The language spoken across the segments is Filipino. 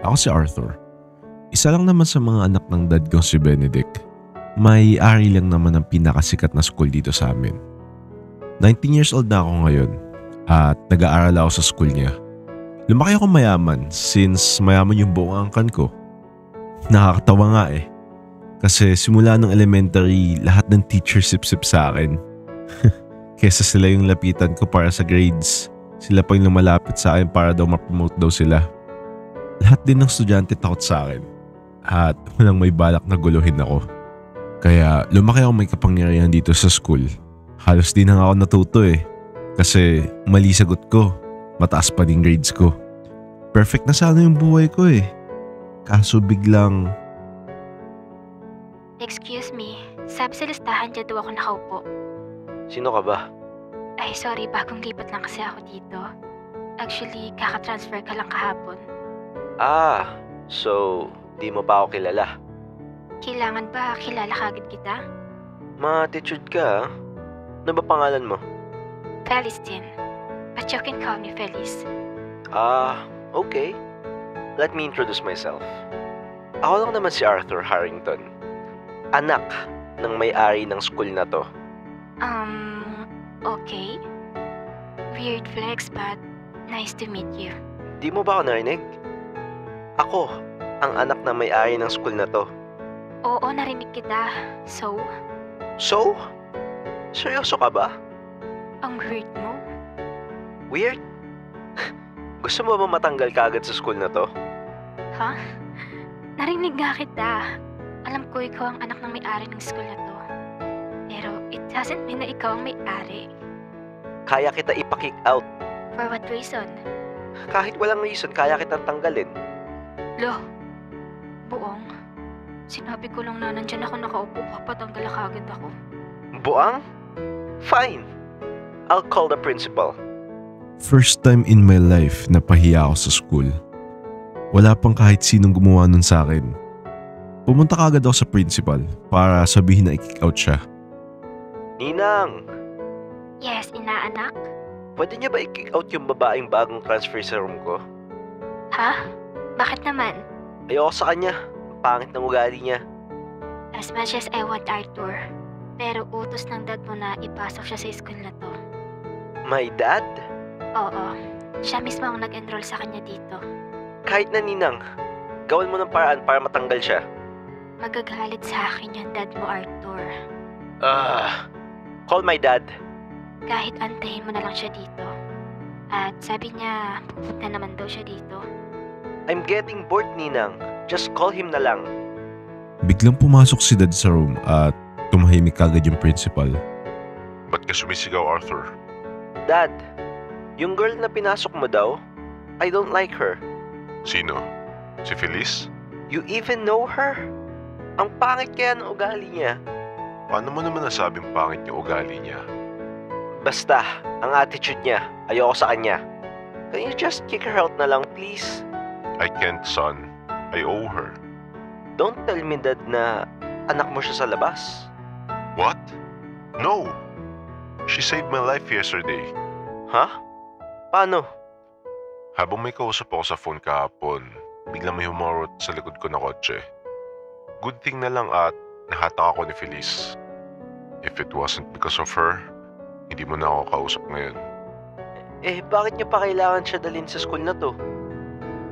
Ako si Arthur. Isa lang naman sa mga anak ng dad ko si Benedict. May-ari lang naman ng pinakasikat na school dito sa amin. 19 years old na ako ngayon at nag-aaral ako sa school niya. Lumaki ako mayaman since mayaman yung buong angkan ko. Nakakatawa nga eh. Kasi simula ng elementary, lahat ng teacher sip-sip sa akin. Kesa sila yung lapitan ko para sa grades, sila pa yung lumalapit sa akin para daw ma-promote daw sila. Lahat din ng estudyante takot sa akin at walang may balak na guluhin ako. Kaya lumaki ako may kapangyarihan dito sa school. Halos di na ako natuto eh. Kasi mali sagot ko, mataas pa din grades ko. Perfect na sana yung buhay ko eh. Kaso biglang... Excuse me, sabi sa listahan dyan daw ako nakaupo. Sino ka ba? Ay sorry, bagong lipat lang kasi ako dito. Actually, kaka-transfer ka lang kahapon. So di mo pa ako kilala? Kailangan ba kilala kagad kita? Ma-attitude ka. Ano ba pangalan mo? Feliz din. But you can call me Feliz. Okay. Let me introduce myself. Ako lang naman si Arthur Harrington. Anak ng may-ari ng school na to. Okay. Weird flex but nice to meet you. Di mo ba ako narinig? Ako ang anak ng may-ari ng school na to. Oo, narinig kita. So? So? Seryoso ka ba? Ang weird mo. Weird? Gusto mo ba matanggal ka agad sa school na to? Ha? Narinig nga kita. Alam ko ikaw ang anak ng may-ari ng school na to. Pero it doesn't mean na ikaw ang may-ari. Kaya kita ipa-kick out. For what reason? Kahit walang reason, kaya kitang tanggalin. Lo, buong. Sinabi ko lang na nandyan ako nakaupo, papatanggal ka agad ako. Buang? Fine. I'll call the principal. First time in my life na pahiya ako sa school. Wala pang kahit sinong gumawa nun sa akin. Pumunta kagad ako sa principal para sabihin na i-kick out siya. Ninang, Yes, inaanak? pwede niya ba i-kick out yung babaeng bagong transfer sa room ko? Ha? Bakit naman? Ayoko sa kanya. Pangit ng ugali niya. As much as I want Arthur, pero utos ng dad mo na ipasok siya sa school na to. My dad? Oo, siya mismo ang nag-enroll sa kanya dito. Kahit na Ninang, gawin mo ng paraan para matanggal siya. Magagalit sa akin yung dad mo, Arthur. Call my dad. Kahit antayin mo na lang siya dito. At sabi niya, pupunta naman daw siya dito. I'm getting bored, Ninang. Just call him na lang. Biglang pumasok si dad sa room at tumahimik kagad yung principal. Ba't ka sumisigaw, Arthur? Dad, yung girl na pinasok mo daw, I don't like her. Sino? Si Feliz? You even know her? Ang pangit kaya ng ugali niya. Paano mo naman nasabing pangit yung ugali niya? Basta, ang attitude niya, ayoko sa kanya. Can you just kick her out na lang, please? I can't, son. I owe her. Don't tell me, Dad, na anak mo siya sa labas. What? No! She saved my life yesterday. Ha? Paano? Habang may kausap ako sa phone kahapon, biglang may humarot sa likod ko na kotse. Good thing na lang at nahatak ako ni Feliz. If it wasn't because of her, hindi mo na ako kausap ngayon. Bakit niya pa kailangan siya dalhin sa school na to?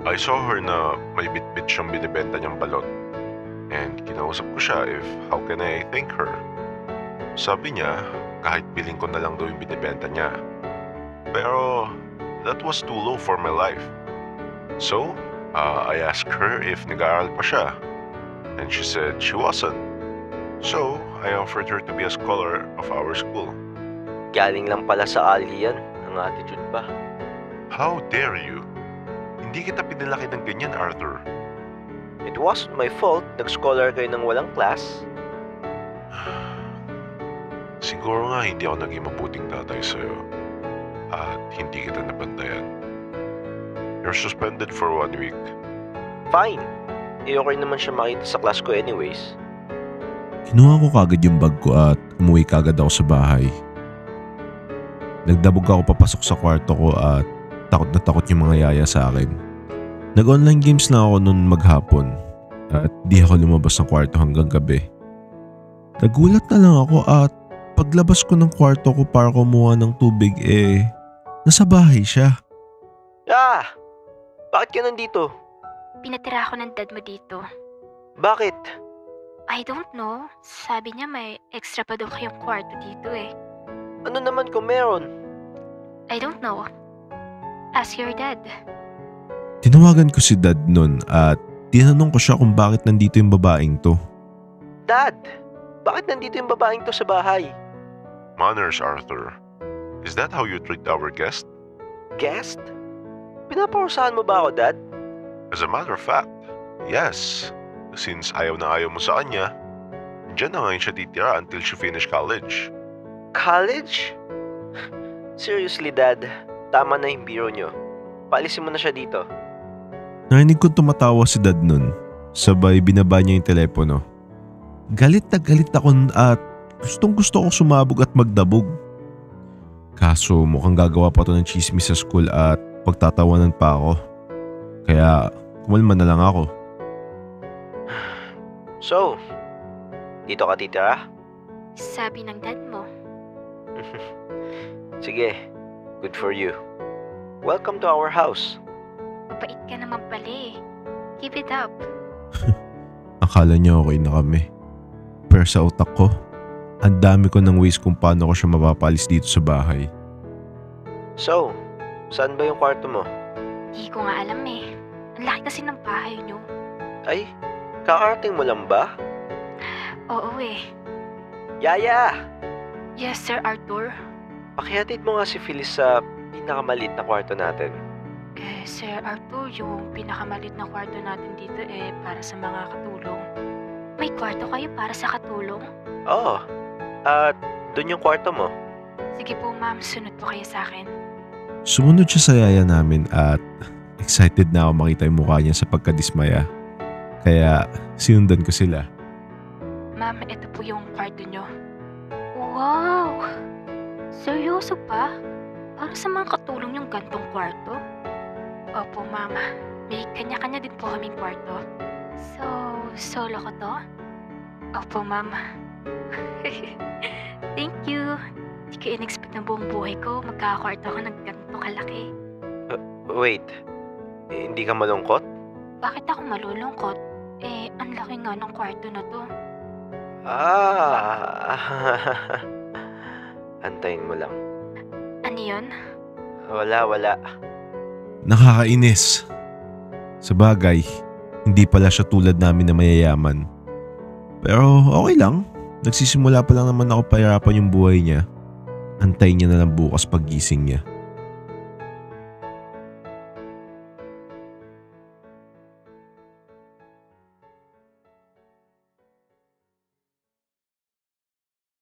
I saw her na may bit-bit siyang binibenta niyang balot. And kinausap ko siya if how can I thank her. Sabi niya, kahit biling ko na lang daw yung binibenta niya. Pero that was too low for my life. So, I asked her if nag-aaral pa siya. And she said she wasn't. So, I offered her to be a scholar of our school. Galing lang pala sa Ali yan, ang attitude pa. How dare you? Hindi kita pinalaki ng ganyan, Arthur. It wasn't my fault, nag-scholar kayo ng walang class. Siguro nga hindi ako naging mabuting tatay sa'yo. At hindi kita nabantayan. You're suspended for 1 week. Fine. Okay naman siya makita sa class ko anyways. Kinuha ko kagad yung bag ko at umuwi kagad ako sa bahay. Nagdabog ako papasok sa kwarto ko at takot na takot yung mga yaya sa akin. Nag-online games lang ako noon maghapon at di ako lumabas ng kwarto hanggang gabi. Nagulat na lang ako at paglabas ko ng kwarto ko para kumuha ng tubig nasa bahay siya. Ah! Bakit ka nandito? Pinatira ako ng dad mo dito. Bakit? I don't know. Sabi niya may extra pa daw kayong kwarto dito eh. Ano naman kung meron? I don't know. Ask your dad. Tinawagan ko si dad nun at tinanong ko siya kung bakit nandito yung babaeng to. Dad! Bakit nandito yung babaeng to sa bahay? Manners, Arthur. Is that how you treat our guest? Guest? Pinaparusahan mo ba ako, Dad? As a matter of fact, yes. Since ayaw na ayaw mo sa kanya, dyan na ngayon siya titira until she finish college. College? Seriously, Dad. Tama na yung biro nyo. Paalisin mo na siya dito. Narinig ko tumatawa si dad nun. Sabay binaba niya yung telepono. Galit na galit ako at gustong gusto ko sumabog at magdabog. Kaso mukhang gagawa pa to ng chismis sa school at pagtatawanan pa ako. Kaya kumalma na lang ako. So, dito ka titira? Sabi ng dad mo. Sige, good for you. Welcome to our house. Mabait ka naman pala eh. Keep it up. Akala niya okay na kami. Pero sa utak ko, ang dami ko ng ways kung paano ko siya mapapalis dito sa bahay. So, saan ba yung kwarto mo? Di ko nga alam eh. Ang laki kasi ng bahay niyo. Ay, kakarating mo lang ba? Oo eh. Yaya! Yes, Sir Arthur. Pakihatid mo nga si Phyllis sa pinakamaliit na kwarto natin. Sir Arthur, yung pinakamalit na kwarto natin dito para sa mga katulong. May kwarto kayo para sa katulong? Oo. At doon yung kwarto mo. Sige po ma'am, sunod po kayo sa akin. Sumunod siya sa yaya namin at excited na ako makita yung mukha niya sa pagkadismaya. Kaya sinundan ko sila. Ma'am, ito po yung kwarto nyo. Wow! Seryoso pa? Para sa mga katulong yung gantong kwarto? Opo, ma'am. May kanya-kanya din po kaming kwarto. So, solo ko to? Opo, ma'am. Thank you. Di ko in-expect na buong buhay ko magkakakwarto ako ng ganito kalaki. Wait, hindi ka malungkot? Bakit ako malulungkot? Ang laki nga ng kwarto na to. Antayin mo lang. Ano yun? Wala. Nakakainis. Sa bagay, hindi pala siya tulad namin na mayayaman. Pero okay lang. Nagsisimula pa lang naman ako pahirapan yung buhay niya. Antayin niya na lang bukas paggising niya.